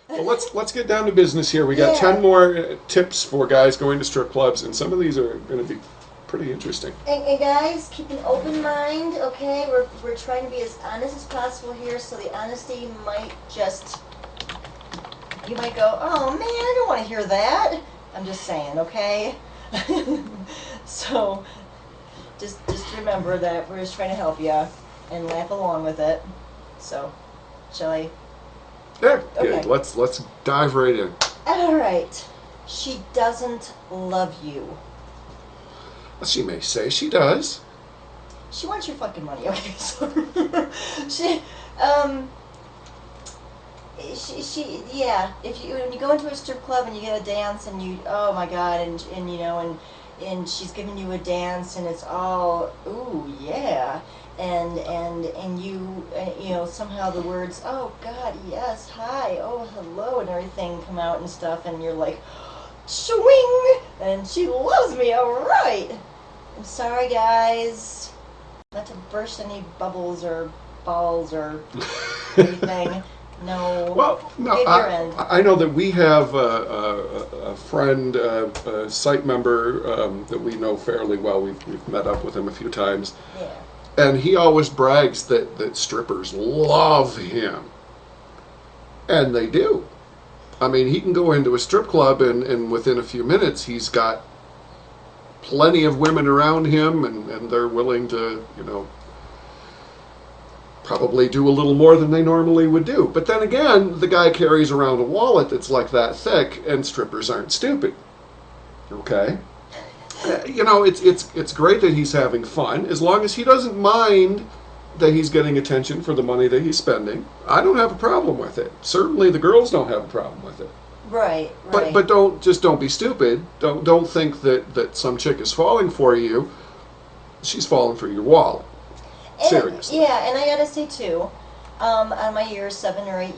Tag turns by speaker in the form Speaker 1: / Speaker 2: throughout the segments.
Speaker 1: Well, let's get down to business here. We got 10 more tips for guys going to strip clubs, and some of these are going to be pretty interesting.
Speaker 2: And guys, keep an open mind, okay? We're trying to be as honest as possible here, so the honesty might just... You might go, oh man, I don't want to hear that. I'm just saying, okay? So, just remember that we're just trying to help you and laugh along with it. So, shall I?
Speaker 1: Yeah,
Speaker 2: okay.
Speaker 1: Let's dive right in.
Speaker 2: All right. She doesn't love you.
Speaker 1: She may say she does.
Speaker 2: She wants your fucking money, okay? So yeah. If you when you go into a strip club and you get a dance and you, oh my god, and you know and she's giving you a dance and it's all, ooh yeah. And you know, somehow the words, oh God, yes, hi, oh hello, and everything come out and stuff, and you're like, swing, and she loves me, all right. I'm sorry, guys, not to burst any bubbles or balls or anything. No.
Speaker 1: Well, no, I know that we have a friend, a site member that we know fairly well. We've met up with him a few times.
Speaker 2: Yeah.
Speaker 1: And he always brags that strippers love him. And they do. I mean, he can go into a strip club and within a few minutes he's got plenty of women around him and they're willing to, you know, probably do a little more than they normally would do. But then again, the guy carries around a wallet that's like that thick, and strippers aren't stupid. Okay? You know, it's great that he's having fun, as long as he doesn't mind that he's getting attention for the money that he's spending. I don't have a problem with it. Certainly the girls don't have a problem with it.
Speaker 2: Right.
Speaker 1: But don't be stupid. Don't think that some chick is falling for you. She's falling for your wallet. Seriously.
Speaker 2: Yeah, and I gotta say too, on my years, 7 to 8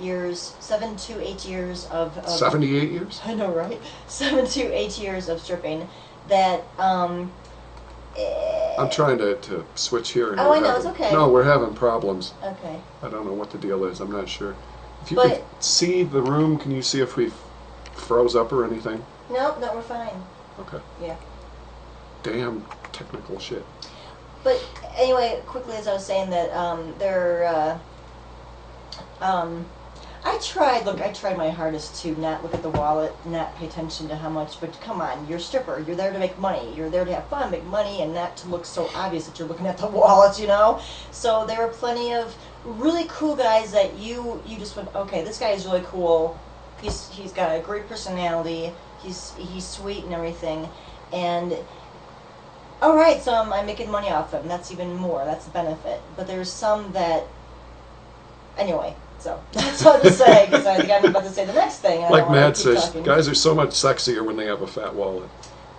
Speaker 2: years of
Speaker 1: 78 years?
Speaker 2: I know, right? 7 to 8 years of stripping. That
Speaker 1: I'm trying to switch here.
Speaker 2: Oh, I know, it's okay.
Speaker 1: No, we're having problems.
Speaker 2: Okay.
Speaker 1: I don't know what the deal is. I'm not sure. If you could see the room, can you see if we froze up or anything?
Speaker 2: No, we're fine.
Speaker 1: Okay.
Speaker 2: Yeah.
Speaker 1: Damn technical shit.
Speaker 2: But anyway, quickly, as I was saying that I tried my hardest to not look at the wallet, not pay attention to how much, but come on, you're a stripper, you're there to make money, you're there to have fun, make money, and not to look so obvious that you're looking at the wallet, you know? So there were plenty of really cool guys that you just went, okay, this guy is really cool, he's got a great personality, he's sweet and everything, and alright, so I'm making money off him, that's even more, that's the benefit. But there's some that, anyway. So that's all to say, because I think I'm about to say the next thing.
Speaker 1: Like Matt says, guys are so much sexier when they have a fat wallet.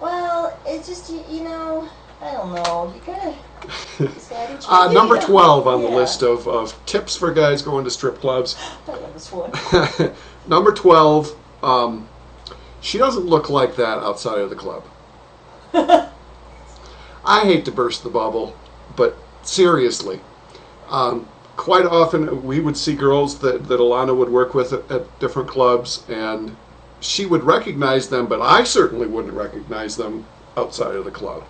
Speaker 2: Well, it's just, you know, I don't know. You gotta...
Speaker 1: number 12 on the list of tips for guys going to strip clubs.
Speaker 2: I love this one.
Speaker 1: Number 12, she doesn't look like that outside of the club. I hate to burst the bubble, but seriously. Quite often we would see girls that Alanna would work with at different clubs, and she would recognize them, but I certainly wouldn't recognize them outside of the club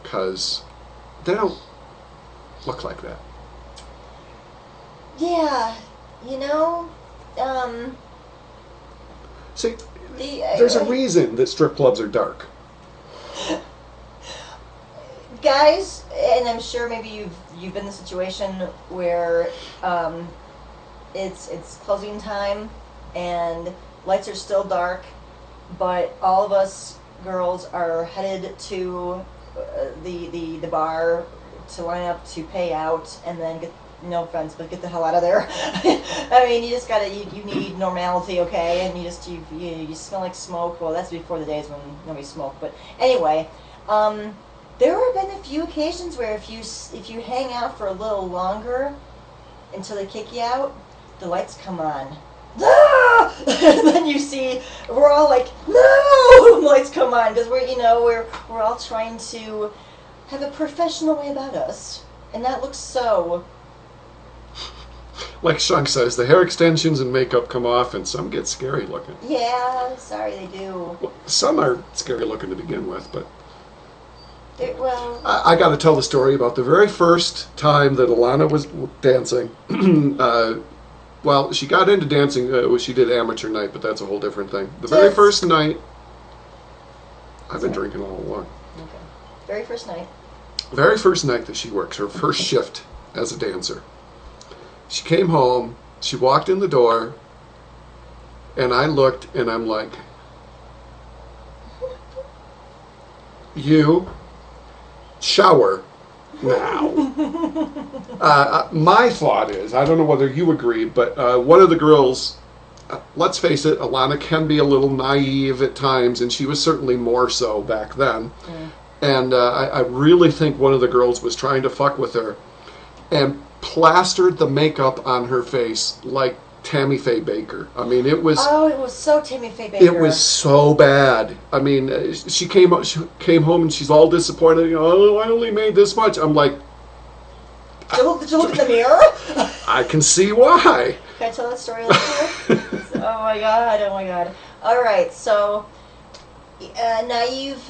Speaker 1: because they don't look like that.
Speaker 2: Yeah, you know,
Speaker 1: see, there's a reason that strip clubs are dark.
Speaker 2: Guys, and I'm sure maybe you've been in a situation where it's closing time and lights are still dark, but all of us girls are headed to the bar to line up to pay out and then get, no offense, but get the hell out of there. I mean, you just gotta, you need normality, okay? And you smell like smoke. Well, that's before the days when nobody smoked, but anyway. There have been a few occasions where if you hang out for a little longer until they kick you out, the lights come on. Ah! And then you see we're all like, no, the lights come on because we're all trying to have a professional way about us, and that looks so.
Speaker 1: like Shunk says, the hair extensions and makeup come off, and some get scary looking.
Speaker 2: Yeah, sorry, they do.
Speaker 1: Well, some are scary looking to begin with, but
Speaker 2: Well,
Speaker 1: I got to tell the story about the very first time that Alanna was dancing. Well, she got into dancing. She did amateur night, but that's a whole different thing. The very first night, I've been drinking all along.
Speaker 2: okay. Very first night.
Speaker 1: Very first night that she works, her first shift as a dancer. She came home, she walked in the door, and I looked and I'm like, you shower now. My thought is, I don't know whether you agree, but one of the girls, let's face it, Alanna can be a little naive at times, and she was certainly more so back then. Mm. And I really think one of the girls was trying to fuck with her and plastered the makeup on her face like Tammy Faye Baker. I mean, it was...
Speaker 2: Oh, it was so Tammy Faye Baker.
Speaker 1: It was so bad. I mean, she came home and she's all disappointed. You know, oh, I only made this much. I'm like...
Speaker 2: Did you look in the mirror?
Speaker 1: I can see why.
Speaker 2: Can I tell that story later? Oh my god, oh my god. Alright, so... naive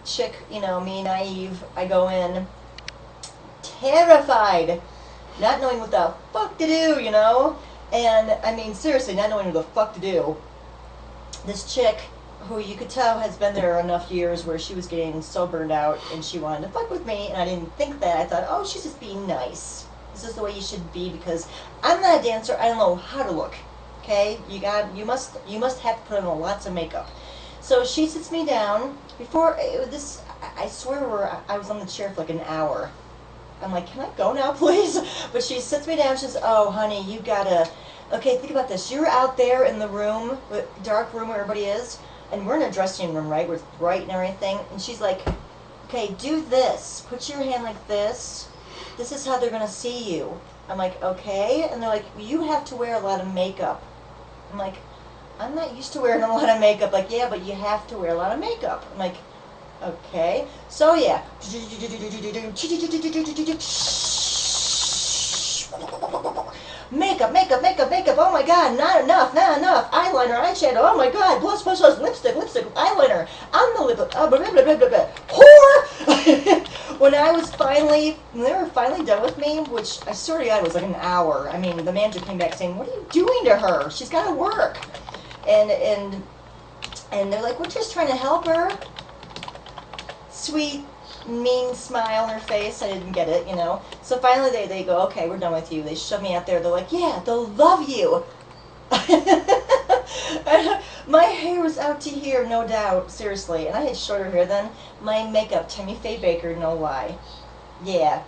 Speaker 2: chick, you know, me, naive. I go in... terrified. Not knowing what the fuck to do, you know? And, I mean, seriously, not knowing what the fuck to do. This chick, who you could tell has been there enough years where she was getting so burned out and she wanted to fuck with me, and I didn't think that. I thought, oh, she's just being nice. This is the way you should be, because I'm not a dancer. I don't know how to look. Okay? You must have to put on lots of makeup. So she sits me down. Before this, I swear I was on the chair for like an hour. I'm like, can I go now, please? But she sits me down. She says, oh, honey, you gotta... Okay, think about this. You're out there in the room, dark room where everybody is, and we're in a dressing room, right, where it's bright and everything. And she's like, okay, do this. Put your hand like this. This is how they're gonna see you. I'm like, okay. And they're like, you have to wear a lot of makeup. I'm like, I'm not used to wearing a lot of makeup. Like, yeah, but you have to wear a lot of makeup. I'm like, okay, so yeah. Makeup, makeup, makeup, makeup. Oh my god, not enough, not enough. Eyeliner, eyeshadow. Oh my god, blush, blush, blush, lipstick, lipstick, eyeliner. On the lip. Blah, blah, blah, blah, blah. Whore! When they were finally done with me, which I swear to God was like an hour. I mean, the manager came back saying, "What are you doing to her? She's got to work." And they're like, "We're just trying to help her." Sweet, mean smile on her face. I didn't get it, you know. So finally they go, okay, we're done with you. They shove me out there. They're like, yeah, they'll love you. My hair was out to here, no doubt. Seriously. And I had shorter hair then. My makeup, Tammy Faye Baker, no lie. Yeah.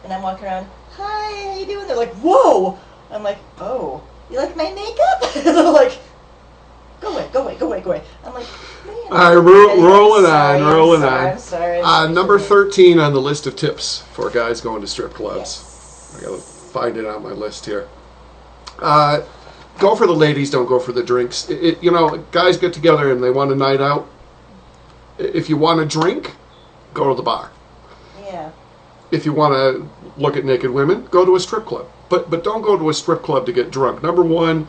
Speaker 2: And I'm walking around, hi, how you doing? They're like, whoa. I'm like, oh, you like my makeup? They're like, go away, go away, go away, go away. I'm like, man.
Speaker 1: All right, rolling on.
Speaker 2: I'm sorry.
Speaker 1: Number 13 on the list of tips for guys going to strip clubs.
Speaker 2: Yes.
Speaker 1: I gotta find it on my list here. Go for the ladies, don't go for the drinks. You know, guys get together and they want a night out. If you want a drink, go to the bar.
Speaker 2: Yeah.
Speaker 1: If you want to look at naked women, go to a strip club. But don't go to a strip club to get drunk. Number one,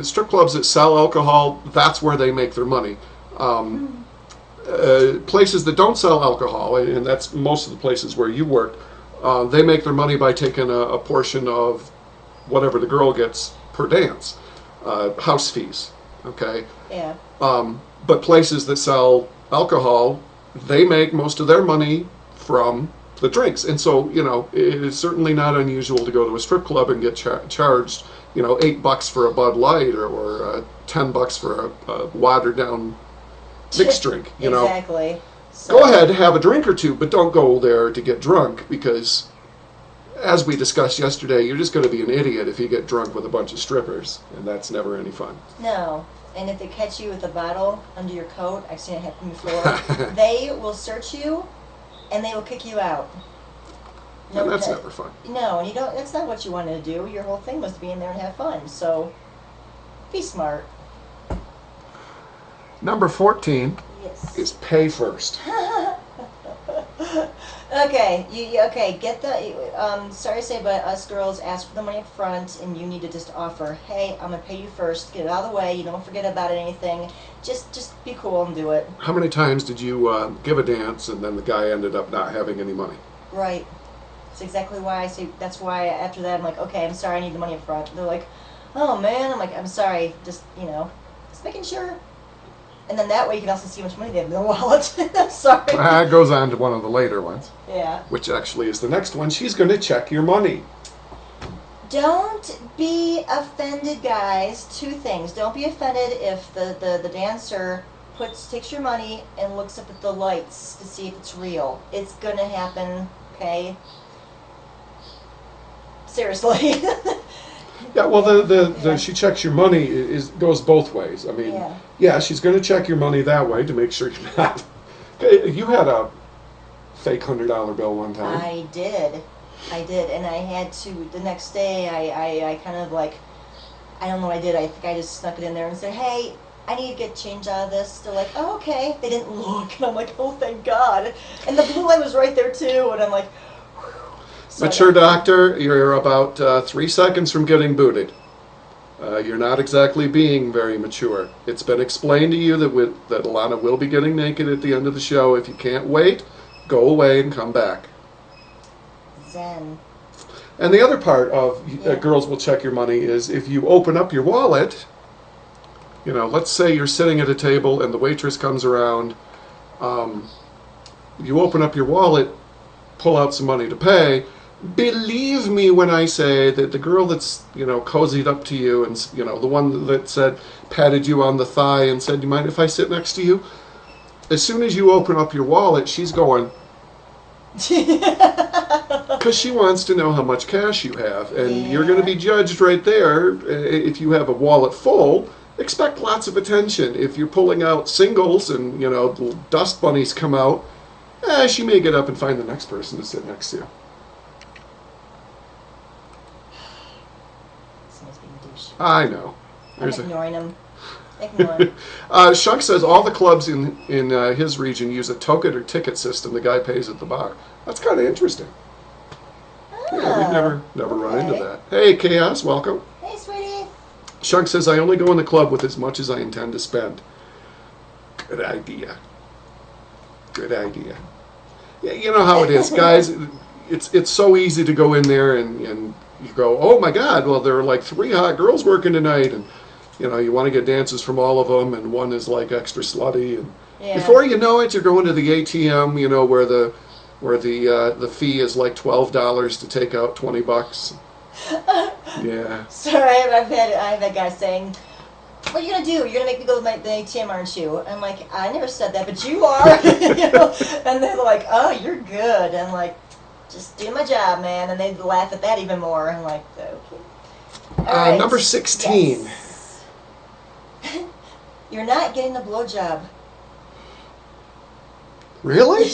Speaker 1: strip clubs that sell alcohol, that's where they make their money. Places that don't sell alcohol, and that's most of the places where you work, they make their money by taking a portion of whatever the girl gets per dance. House fees, okay?
Speaker 2: Yeah.
Speaker 1: But places that sell alcohol, they make most of their money from the drinks. And so, you know, it is certainly not unusual to go to a strip club and get charged, you know, $8 for a Bud Light or $10 for a watered down mixed drink, you know.
Speaker 2: Exactly. So,
Speaker 1: go ahead, have a drink or two, but don't go there to get drunk, because as we discussed yesterday, you're just going to be an idiot if you get drunk with a bunch of strippers, and that's never any fun.
Speaker 2: No. And if they catch you with a bottle under your coat, I've seen it happen before, they will search you and they will kick you out.
Speaker 1: No, and that's never fun.
Speaker 2: No, and you don't. That's not what you wanted to do. Your whole thing was to be in there and have fun. So, be smart.
Speaker 1: Number 14
Speaker 2: yes.
Speaker 1: is pay first.
Speaker 2: Okay, okay, get the, sorry to say, but us girls ask for the money up front, and you need to just offer, hey, I'm gonna pay you first, get it out of the way, you don't forget about anything, just be cool and do it.
Speaker 1: How many times did you give a dance and then the guy ended up not having any money?
Speaker 2: Right. That's exactly why I say, that's why after that I'm like, okay, I'm sorry, I need the money up front. They're like, oh man, I'm like, I'm sorry, just, just making sure. And then that way you can also see how much money they have in their wallet. Sorry.
Speaker 1: It goes on to one of the later ones.
Speaker 2: Yeah.
Speaker 1: Which actually is the next one. She's going to check your money.
Speaker 2: Don't be offended, guys. Two things. Don't be offended if the dancer takes your money and looks up at the lights to see if it's real. It's going to happen, okay? Seriously.
Speaker 1: Yeah, well, the she checks your money goes both ways. I mean, yeah, she's going to check your money that way to make sure you're not. You had a fake $100 bill one time.
Speaker 2: I did, and I had to the next day. I kind of like, I don't know what I did. I think I just snuck it in there and said, hey, I need to get change out of this. They're like, oh, okay. They didn't look, and I'm like, oh, thank God. And the blue line was right there too, and I'm like.
Speaker 1: Mature doctor, you're about 3 seconds from getting booted. You're not exactly being very mature. It's been explained to you that Alanna will be getting naked at the end of the show. If you can't wait, go away and come back.
Speaker 2: Zen.
Speaker 1: And the other part of girls will check your money is if you open up your wallet, let's say you're sitting at a table and the waitress comes around, you open up your wallet, pull out some money to pay. Believe me when I say that the girl that's, cozied up to you and, the one that patted you on the thigh and said, you mind if I sit next to you? As soon as you open up your wallet, she's going, because she wants to know how much cash you have. And you're going to be judged right there. If you have a wallet full, expect lots of attention. If you're pulling out singles and, the dust bunnies come out, she may get up and find the next person to sit next to you. I know.
Speaker 2: I'm ignoring him. Ignore him.
Speaker 1: Shunk says all the clubs in his region use a token or ticket system. The guy pays at the bar. That's kind of interesting. Yeah, we've never run into that. Hey, Chaos, welcome.
Speaker 2: Hey, sweetie.
Speaker 1: Shunk says, I only go in the club with as much as I intend to spend. Good idea. Good idea. Yeah, you know how it is, guys. It's so easy to go in there and you go, oh my God, well, there are like 3 hot girls working tonight, and you want to get dances from all of them, and one is like extra slutty, and before you know it, you're going to the ATM, where the fee is like $12 to take out $20. Yeah. Sorry,
Speaker 2: I've had guys saying, what are you going to do? You're going to make me go to the ATM, aren't you? I'm like, I never said that, but you are. And they're like, oh, you're good. And I'm like, just do my job, man. And they laugh at that even more. I'm like, okay. All right.
Speaker 1: Number 16.
Speaker 2: Yes. You're not getting a blowjob.
Speaker 1: Really?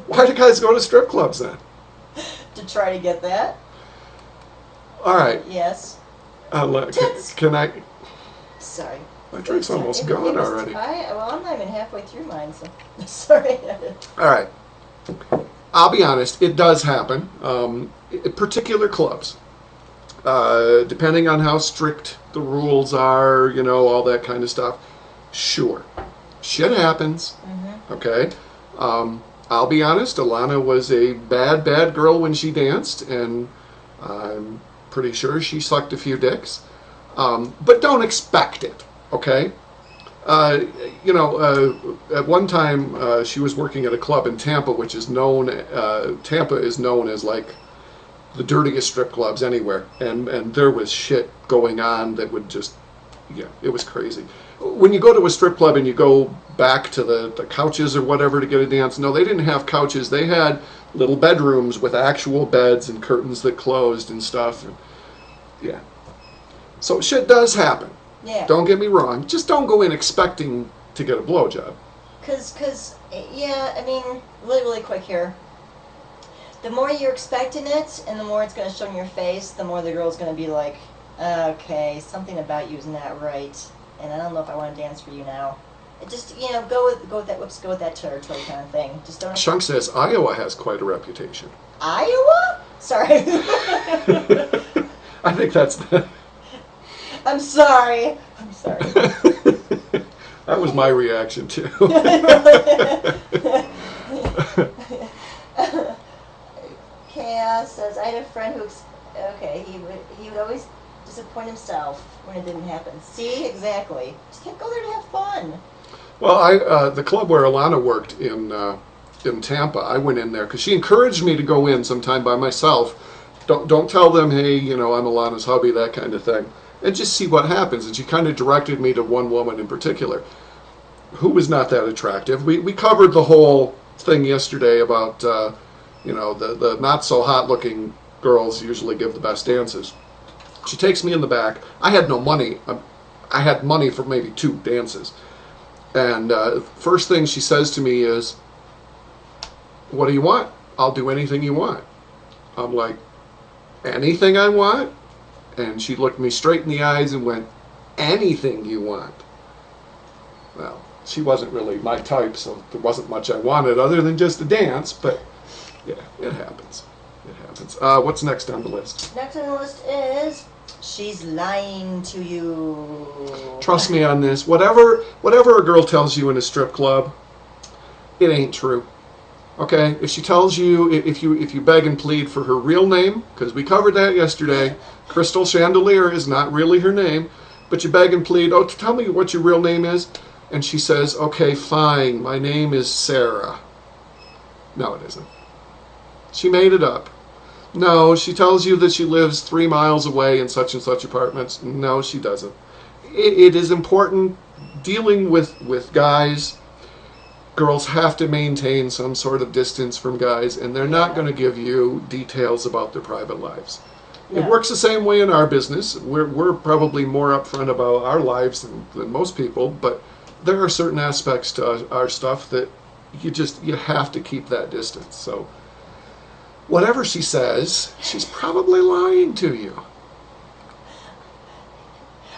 Speaker 1: Why do guys go to strip clubs then?
Speaker 2: To try to get that.
Speaker 1: All right.
Speaker 2: Yes.
Speaker 1: Can I?
Speaker 2: Sorry.
Speaker 1: My drink's almost gone already.
Speaker 2: I'm not even halfway through mine, so sorry.
Speaker 1: All right. I'll be honest, it does happen. Particular clubs, depending on how strict the rules are, all that kind of stuff. Sure, shit happens. Mm-hmm. Okay. I'll be honest, Alanna was a bad girl when she danced, and I'm pretty sure she sucked a few dicks. But don't expect it. Okay. At one time she was working at a club in Tampa, which is known. Tampa is known as like the dirtiest strip clubs anywhere, and there was shit going on that would just, it was crazy. When you go to a strip club and you go back to the couches or whatever to get a dance, no, they didn't have couches. They had little bedrooms with actual beds and curtains that closed and stuff. And, yeah. So shit does happen.
Speaker 2: Yeah.
Speaker 1: Don't get me wrong. Just don't go in expecting to get a blowjob.
Speaker 2: I mean, really, really quick here. The more you're expecting it, and the more it's going to show in your face, the more the girl's going to be like, okay, something about you is not right, and I don't know if I want to dance for you now. Just, you know, go with that. Let's go with that territory kind of thing. Just don't.
Speaker 1: Chunk says Iowa has quite a reputation.
Speaker 2: Iowa? Sorry.
Speaker 1: I think that's the...
Speaker 2: I'm sorry.
Speaker 1: That was my reaction too.
Speaker 2: Chaos says, I had a friend who, he would always disappoint himself when it didn't happen. See, exactly. Just can't go there to have fun.
Speaker 1: Well, the club where Alanna worked in Tampa, I went in there because she encouraged me to go in sometime by myself. Don't tell them, hey, you know, I'm Alana's hubby, that kind of thing, and just see what happens. And she kind of directed me to one woman in particular who was not that attractive. We covered the whole thing yesterday about you know, the not so hot looking girls usually give the best dances. She takes me in the back. I had no money. I had money for maybe 2 dances. And first thing she says to me is, what do you want? I'll do anything you want. I'm like, anything I want? And she looked me straight in the eyes and went, anything you want. Well, she wasn't really my type, so there wasn't much I wanted other than just a dance, but yeah, it happens. It happens. What's next on the list?
Speaker 2: Next on the list is, she's lying to you.
Speaker 1: Trust me on this. Whatever a girl tells you in a strip club, it ain't true. Okay? If she tells you, if you beg and plead for her real name, because we covered that yesterday, Crystal Chandelier is not really her name, but you beg and plead, oh, tell me what your real name is, and she says, okay, fine, my name is Sarah. No, it isn't. She made it up. No, she tells you that she lives 3 miles away in such and such apartments. No, she doesn't. It is important dealing with guys. Girls have to maintain some sort of distance from guys, and they're not going to give you details about their private lives.
Speaker 2: No.
Speaker 1: It works the same way in our business. We're probably more upfront about our lives than most people, but there are certain aspects to our stuff that you have to keep that distance. So whatever she says, she's probably lying to you.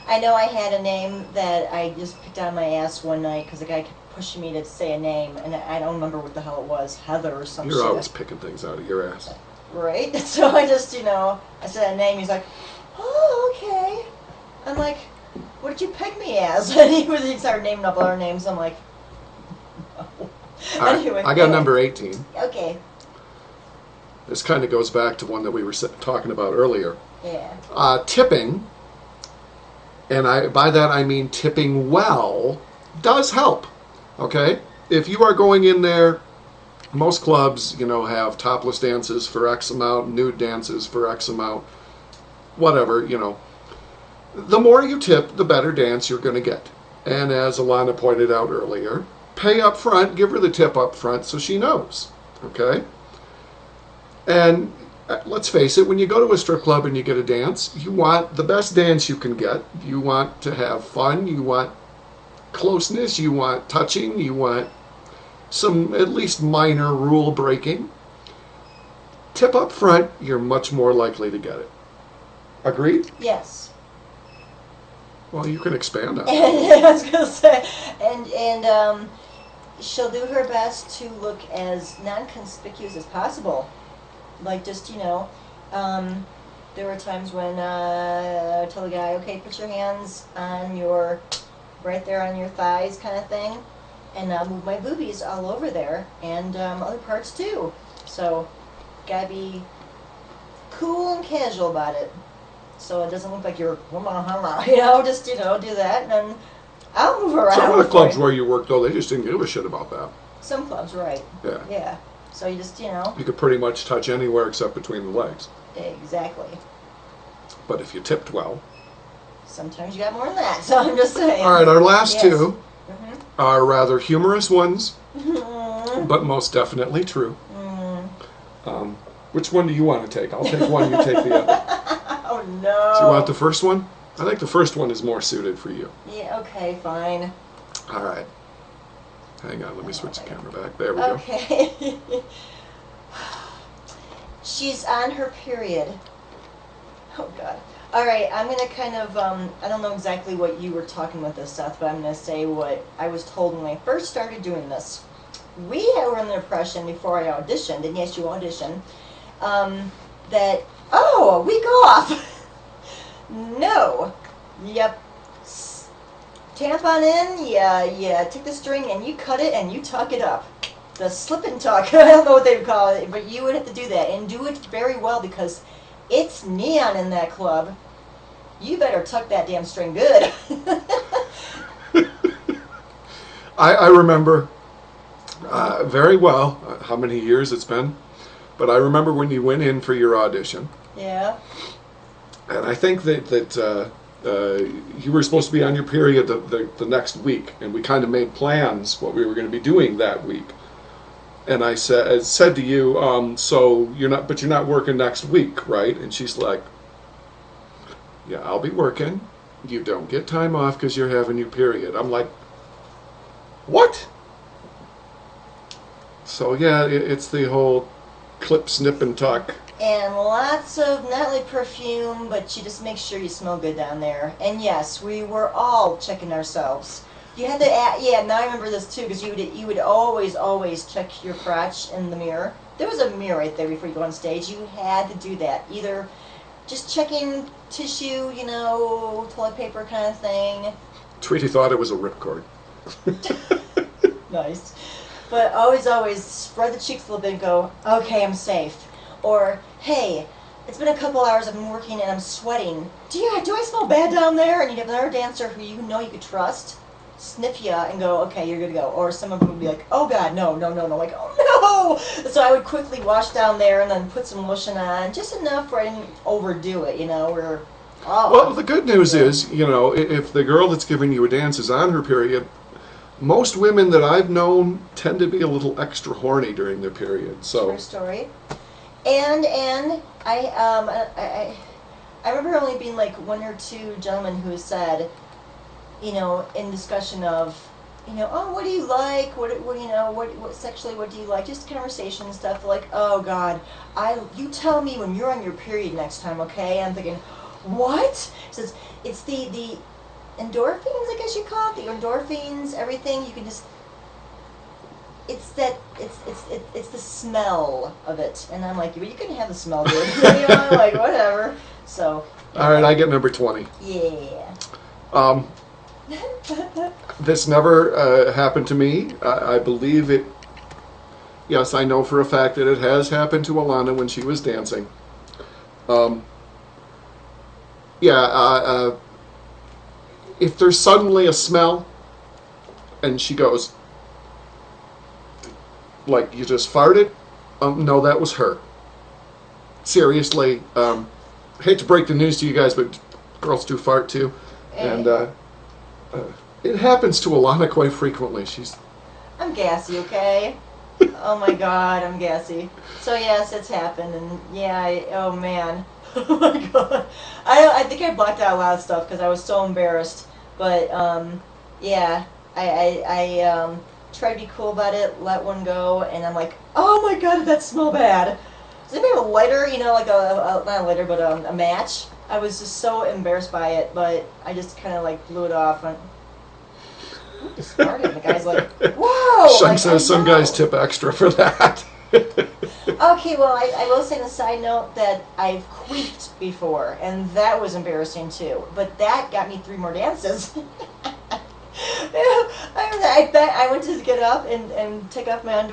Speaker 2: I know I had a name that I just picked out of my ass one night because the guy kept pushing me to say a name, and I don't remember what the hell it was, Heather or some shit.
Speaker 1: You're always picking things out of your ass.
Speaker 2: Right? So I just, you know, I said a name, he's like, oh, okay. I'm like, what did you pick me as? And he started naming up other names. I'm like, no.
Speaker 1: Right,
Speaker 2: Anyway,
Speaker 1: I got number 18.
Speaker 2: Okay.
Speaker 1: This kind of goes back to one that we were talking about earlier.
Speaker 2: Yeah.
Speaker 1: Tipping, and by that I mean tipping well, does help. Okay? If you are going in there, most clubs, you know, have topless dances for X amount, nude dances for X amount, whatever, you know. The more you tip, the better dance you're going to get. And as Alanna pointed out earlier, pay up front, give her the tip up front so she knows. Okay? And let's face it, when you go to a strip club and you get a dance, you want the best dance you can get. You want to have fun. You want closeness. You want touching. You want some at least minor rule breaking. Tip up front, you're much more likely to get it. Agreed?
Speaker 2: Yes.
Speaker 1: Well, you can expand on that.
Speaker 2: I was going to say, and she'll do her best to look as non-conspicuous as possible. Like, just, you know, there were times when I told the guy, okay, put your hands on right there on your thighs kind of thing, and I'll move my boobies all over there, and other parts too. So, gotta be cool and casual about it. So it doesn't look like you're, you know, just, you know, do that, and then I'll move around.
Speaker 1: Some of the clubs where you work, though, they just didn't give a shit about that.
Speaker 2: Some clubs, right.
Speaker 1: Yeah.
Speaker 2: Yeah. So you just, you know.
Speaker 1: You could pretty much touch anywhere except between the legs.
Speaker 2: Exactly.
Speaker 1: But if you tipped well.
Speaker 2: Sometimes you got more than that, so I'm just saying.
Speaker 1: All right, our last two
Speaker 2: Mm-hmm.
Speaker 1: are rather humorous ones,
Speaker 2: Mm-hmm.
Speaker 1: but most definitely true.
Speaker 2: Mm.
Speaker 1: Which one do you want to take? I'll take one, you take the other.
Speaker 2: Oh, no.
Speaker 1: Do you want the first one? I think the first one is more suited for you.
Speaker 2: Yeah, okay, fine.
Speaker 1: All right. Hang on, let me switch the camera back. There we go.
Speaker 2: Okay. She's on her period. Oh, God. All right, I'm going to kind of, I don't know exactly what you were talking with this, Seth, but I'm going to say what I was told when I first started doing this. We were in the impression before I auditioned, and yes, you auditioned, that, oh, a week off. No. Yep. Tampon in, yeah, take the string and you cut it and you tuck it up. The slip and tuck, I don't know what they would call it, but you would have to do that, and do it very well because it's neon in that club. You better tuck that damn string good.
Speaker 1: I remember very well how many years it's been, but I remember when you went in for your audition.
Speaker 2: Yeah.
Speaker 1: And I think that you were supposed to be on your period the next week, and we kind of made plans what we were going to be doing that week. And I said to you, so you're not working next week, right? And she's like, yeah, I'll be working. You don't get time off because you're having your period. I'm like, what? So yeah, it's the whole clip, snip, and tuck.
Speaker 2: And lots of, not only perfume, but you just make sure you smell good down there. And yes, we were all checking ourselves. You had to, yeah, now I remember this too, because you would always check your crotch in the mirror. There was a mirror right there before you go on stage. You had to do that. Either just checking tissue, toilet paper kind of thing.
Speaker 1: Tweety thought it was a ripcord.
Speaker 2: Nice. But always spread the cheeks a little bit and go, okay, I'm safe. Or, hey, it's been a couple hours, I've been working and I'm sweating. Do I smell bad down there? And you'd have another dancer who you could trust sniff you and go, okay, you're good to go. Or some of them would be like, oh God, no. Like, oh no! So I would quickly wash down there and then put some lotion on, just enough where I didn't overdo it,
Speaker 1: Well, the good news is, if the girl that's giving you a dance is on her period, most women that I've known tend to be a little extra horny during their period. So.
Speaker 2: True story. And I remember only being like one or two gentlemen who said, in discussion of, oh, what do you like? What sexually, what do you like? Just conversation and stuff. Like, oh God, you tell me when you're on your period next time, okay? And I'm thinking, what? He says it's the endorphins, I guess you call it, the endorphins, everything. You can just. It's the smell of it, and I'm like, well, you can have the smell, dude. Like whatever. So.
Speaker 1: All right, I get number 20.
Speaker 2: Yeah.
Speaker 1: This never happened to me. I believe it. Yes, I know for a fact that it has happened to Alanna when she was dancing. If there's suddenly a smell, and she goes, like, you just farted? No, that was her. Seriously, hate to break the news to you guys, but girls do fart too. And it happens to Alanna quite frequently.
Speaker 2: I'm gassy, okay? Oh my God, I'm gassy. So yes, it's happened, and yeah, oh man. Oh my God. I think I blocked out a lot of stuff because I was so embarrassed. But, yeah, I try to be cool about it, let one go, and I'm like, oh my God, did that smell bad? Does anybody have a lighter, like not a lighter, but a match? I was just so embarrassed by it, but I just kind of like blew it off. And the guy's like, whoa!
Speaker 1: Some guys tip extra for that.
Speaker 2: Okay, well, I will say on a side note that I've queefed before, and that was embarrassing too. But that got me 3 more dances. I went to get up and take off my underwear.